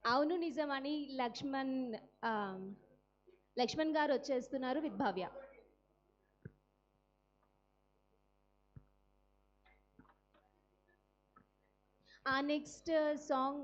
అవును నిజమని లక్ష్మణ్ గారు వచ్చేస్తున్నారు విత్ భవ్య. ఆ నెక్స్ట్ సాంగ్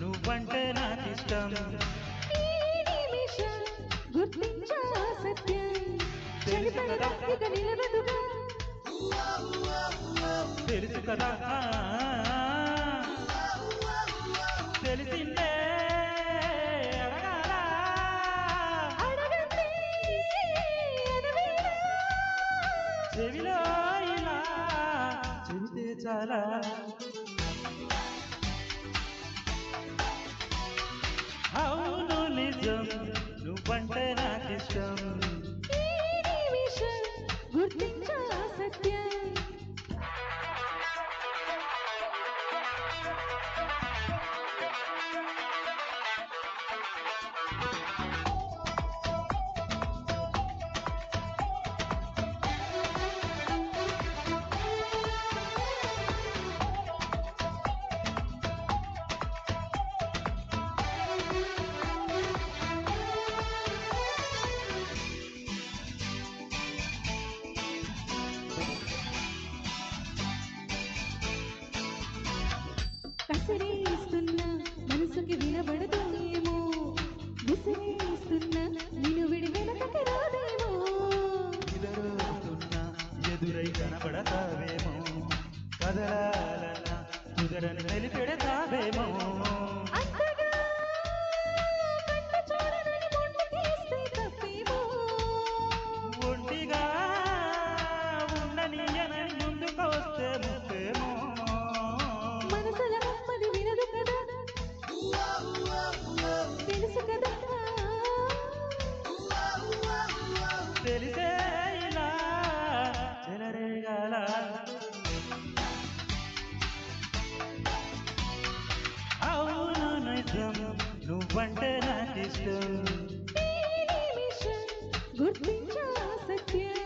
నువ్వంటే నాకిష్టం గుర్తించా సత్యం చరిత్ర నిలబడుగా తెలుసు కదా తెలిసిందే చెవిలో ఇలా చెబితే చాలా అవును నిజం నువ్వంటే నాకిష్టం గుర్తించా సత్యం కసిరేస్తున్నా మనసుకి వినబడదు ఏమో విసిరేస్తున్నా నిన్ను విడి వెనకకి రాదేమో ఎదురవుతున్నా ఎదురై కనబడతావేమో కదలాలన్నా కుదరని నిలిపెడతావేమో అంతగా కంట చూడనని మొండికేస్తే తప్పేమో ఒంటిగా ఉండనీయనని ముందుకు వస్తే ముప్పేమో మనసుల నమ్మది వినదు కదా తెలుసు కదా తెలిసే ఇలా చెలరేగాల అవును నిజం నువ్వంటే నాకిష్టం గుర్తించా సత్యం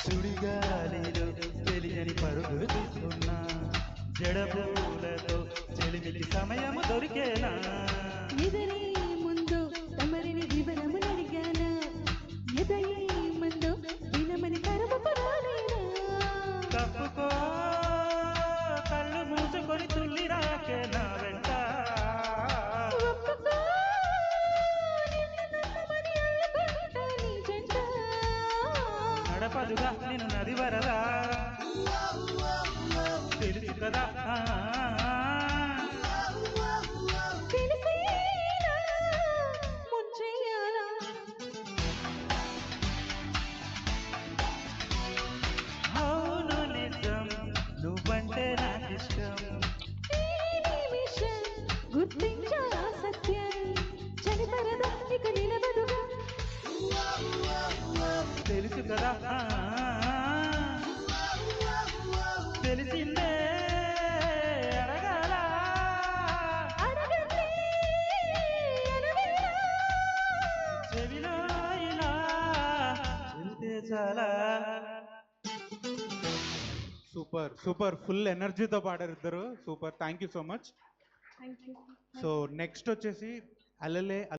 సుడిగాలిలో తెలియని పరుగు తీస్తున్నా జడపూలతో చెలిమికి సమయము దొరికేనా ఎదరే ముందు తమరిని వివరము అడిగానా ఎదయే ముందు వినమని కరువుకు రాలేనా తప్పుకో కళ్ళు మూసుకొని తుల్లి రాకే నా వెంట ఒప్పుకో నిన్ను నమ్మమని అల్లుకుంటా నీ జంట నడపదుగా నేను నది వరదా తెలుసు కదా తెలిసేనా ముంచెయ్యాలా అవును నిజం నువ్వంటే నాకిష్టం గుర్తించా సత్యం చనిపరదా ఇక నిలబడుగా కదా తెలిసిందే అడగాల అడగండి, ఎనభైనా. చెవిలో ఇలా వెళ్తే చాలా సూపర్ సూపర్ ఫుల్ ఎనర్జీతో పాడారు ఇద్దరు super thank you so much Thank you. So next వచ్చేసి అలలే